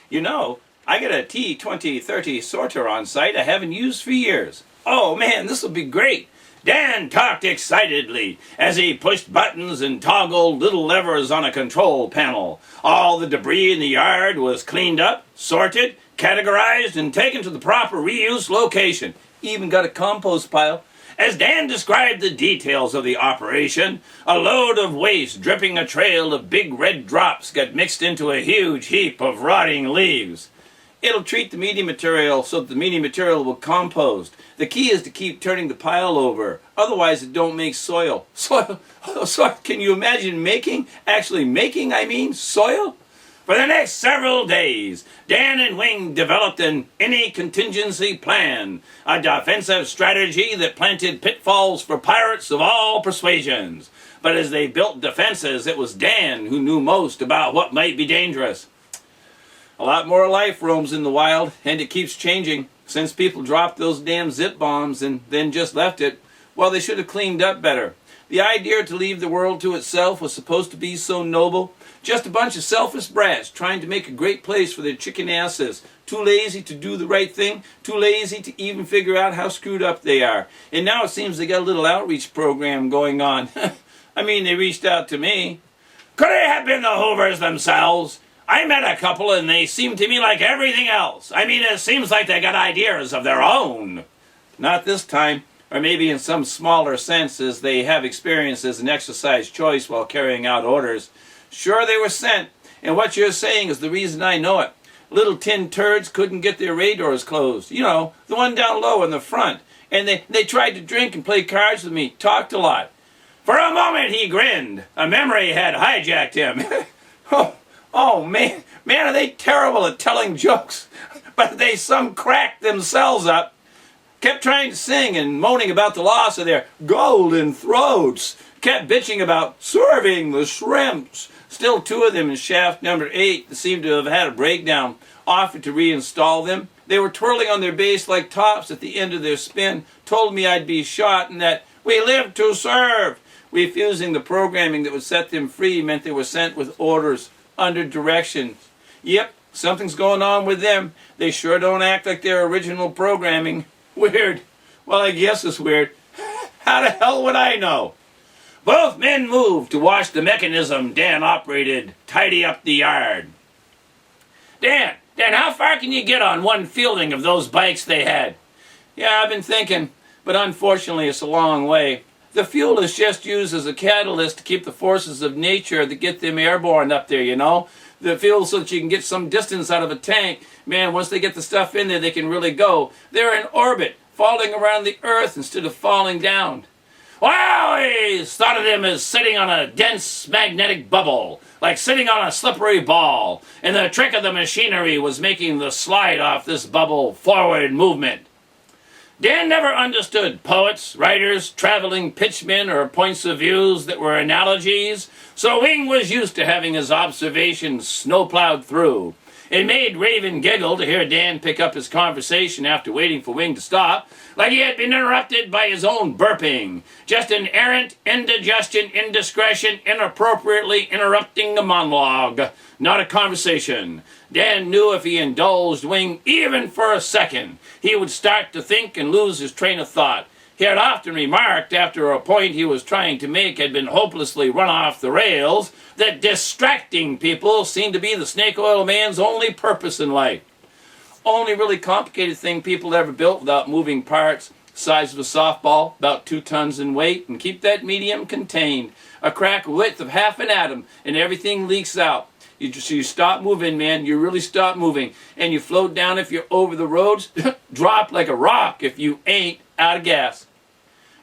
You know, I got a T2030 sorter on site I haven't used for years. Oh man, this will be great. Dan talked excitedly as he pushed buttons and toggled little levers on a control panel. All the debris in the yard was cleaned up, sorted, categorized, and taken to the proper reuse location. Even got a compost pile. As Dan described the details of the operation, a load of waste dripping a trail of big red drops got mixed into a huge heap of rotting leaves. It'll treat the media material so that the media material will compost. The key is to keep turning the pile over. Otherwise, it don't make soil. Soil? Can you imagine actually making soil? For the next several days, Dan and Wing developed an any contingency plan, a defensive strategy that planted pitfalls for pirates of all persuasions. But as they built defenses, it was Dan who knew most about what might be dangerous. A lot more life roams in the wild, and it keeps changing. Since people dropped those damn zip bombs and then just left it, well, they should have cleaned up better. The idea to leave the world to itself was supposed to be so noble. Just a bunch of selfish brats trying to make a great place for their chicken asses. Too lazy to do the right thing, too lazy to even figure out how screwed up they are. And now it seems they got a little outreach program going on. I mean, they reached out to me. Could it have been the Hoovers themselves? I met a couple and they seem to me like everything else. I mean, it seems like they got ideas of their own. Not this time, or maybe in some smaller sense as they have experiences and exercise choice while carrying out orders. Sure, they were sent, and what you're saying is the reason I know it. Little tin turds couldn't get their radars closed. You know, the one down low in the front. And they tried to drink and play cards with me, talked a lot. For a moment he grinned. A memory had hijacked him. Oh man, are they terrible at telling jokes. But they some cracked themselves up. Kept trying to sing and moaning about the loss of their golden throats. Kept bitching about serving the shrimps. Still two of them in shaft number 8 seemed to have had a breakdown. Offered to reinstall them. They were twirling on their base like tops at the end of their spin. Told me I'd be shot and that we live to serve. Refusing the programming that would set them free meant they were sent with orders under directions. Yep, something's going on with them. They sure don't act like their original programming. Weird. Well, I guess it's weird. How the hell would I know? Both men moved to watch the mechanism Dan operated tidy up the yard. Dan, how far can you get on one fielding of those bikes they had? Yeah, I've been thinking, but unfortunately it's a long way. The fuel is just used as a catalyst to keep the forces of nature that get them airborne up there, you know? The fuel so that you can get some distance out of a tank. Man, once they get the stuff in there, they can really go. They're in orbit, falling around the Earth instead of falling down. Well, I always thought of them as sitting on a dense magnetic bubble, like sitting on a slippery ball, and the trick of the machinery was making the slide off this bubble forward movement. Dan never understood poets, writers, traveling pitchmen, or points of views that were analogies, so Wing was used to having his observations snowplowed through. It made Raven giggle to hear Dan pick up his conversation after waiting for Wing to stop, like he had been interrupted by his own burping. Just an errant indigestion, indiscretion, inappropriately interrupting a monologue, not a conversation. Dan knew if he indulged Wing even for a second, he would start to think and lose his train of thought. He had often remarked, after a point he was trying to make had been hopelessly run off the rails, that distracting people seemed to be the snake oil man's only purpose in life. Only really complicated thing people ever built without moving parts, size of a softball, about 2 tons in weight, and keep that medium contained. A crack width of half an atom, and everything leaks out. You stop moving, man. You really stop moving. And you float down if you're over the roads, drop like a rock if you ain't out of gas.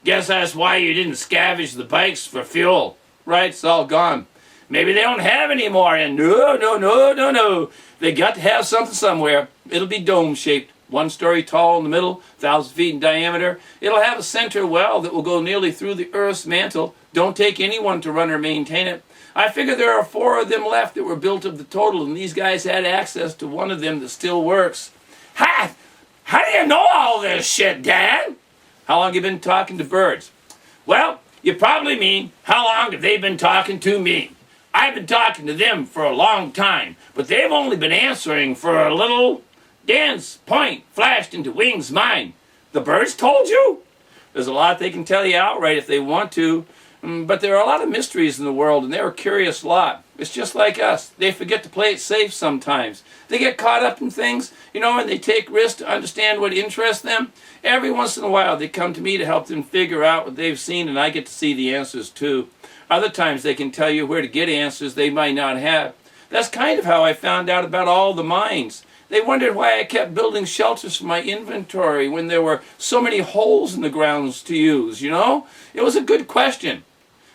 Guess that's why you didn't scavenge the bikes for fuel. Right, it's all gone. Maybe they don't have any more, and no. They got to have something somewhere. It'll be dome-shaped, 1 story tall in the middle, 1,000 feet in diameter. It'll have a center well that will go nearly through the Earth's mantle. Don't take anyone to run or maintain it. I figure there are 4 of them left that were built of the total, and these guys had access to one of them that still works. How do you know all this shit, Dan? How long have you been talking to birds? Well, you probably mean, how long have they been talking to me? I've been talking to them for a long time, but they've only been answering for a little. Dan's point flashed into Wing's mind. The birds told you? There's a lot they can tell you outright if they want to, but there are a lot of mysteries in the world, and they're a curious lot. It's just like us. They forget to play it safe sometimes. They get caught up in things, and they take risks to understand what interests them. Every once in a while, they come to me to help them figure out what they've seen, and I get to see the answers too. Other times, they can tell you where to get answers they might not have. That's kind of how I found out about all the mines. They wondered why I kept building shelters for my inventory when there were so many holes in the grounds to use, It was a good question.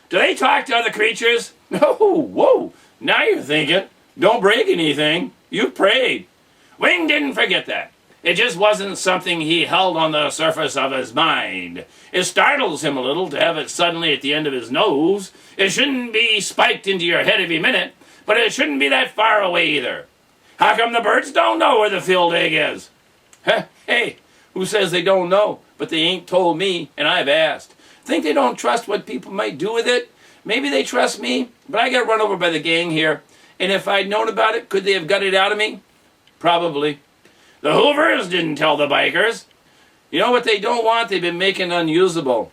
Do they talk to other creatures? Oh, whoa, now you're thinking. Don't break anything. You prayed. Wing didn't forget that. It just wasn't something he held on the surface of his mind. It startles him a little to have it suddenly at the end of his nose. It shouldn't be spiked into your head every minute, but it shouldn't be that far away either. How come the birds don't know where the field egg is? Hey, who says they don't know? But they ain't told me, and I've asked. Think they don't trust what people might do with it? Maybe they trust me, but I got run over by the gang here. And if I'd known about it, could they have got it out of me? Probably. The Hoovers didn't tell the bikers. You know what they don't want? They've been making unusable.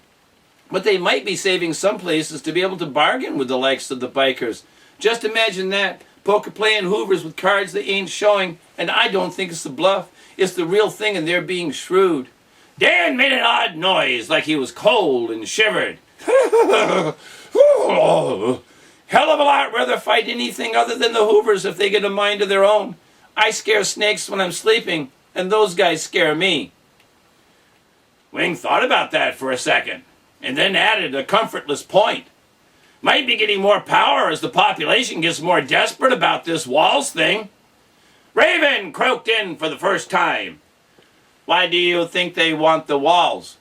But they might be saving some places to be able to bargain with the likes of the bikers. Just imagine that. Poker playing Hoovers with cards they ain't showing, and I don't think it's a bluff. It's the real thing, and they're being shrewd. Dan made an odd noise, like he was cold and shivered. Hell of a lot rather fight anything other than the Hoovers if they get a mind of their own. I scare snakes when I'm sleeping, and those guys scare me. Wing thought about that for a second, and then added a comfortless point. Might be getting more power as the population gets more desperate about this walls thing. Raven croaked in for the first time. Why do you think they want the walls?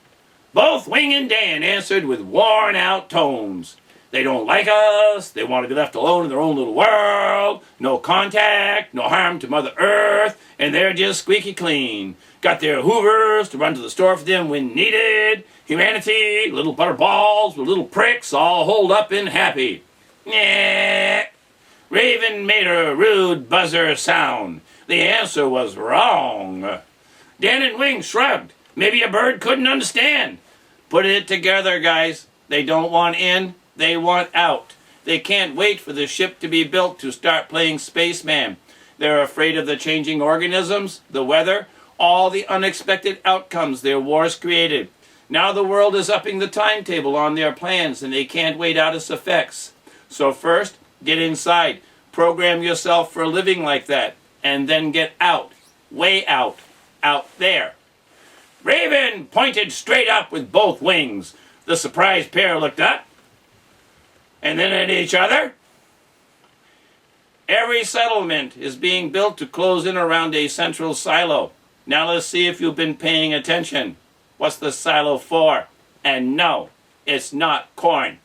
Both Wing and Dan answered with worn-out tones. They don't like us, they want to be left alone in their own little world, no contact, no harm to Mother Earth, and they're just squeaky clean. Got their Hoovers to run to the store for them when needed. Humanity, little butterballs with little pricks, all holed up and happy. Nah. Raven made a rude buzzer sound. The answer was wrong. Dan and Wing shrugged. Maybe a bird couldn't understand. Put it together, guys. They don't want in, they want out. They can't wait for the ship to be built to start playing spaceman. They're afraid of the changing organisms, the weather, all the unexpected outcomes their wars created. Now the world is upping the timetable on their plans, and they can't wait out its effects. So first, get inside. Program yourself for living like that. And then get out. Way out. Out there. Raven pointed straight up with both wings. The surprised pair looked up, and then at each other. Every settlement is being built to close in around a central silo. Now let's see if you've been paying attention. What's the silo for? And no, it's not corn.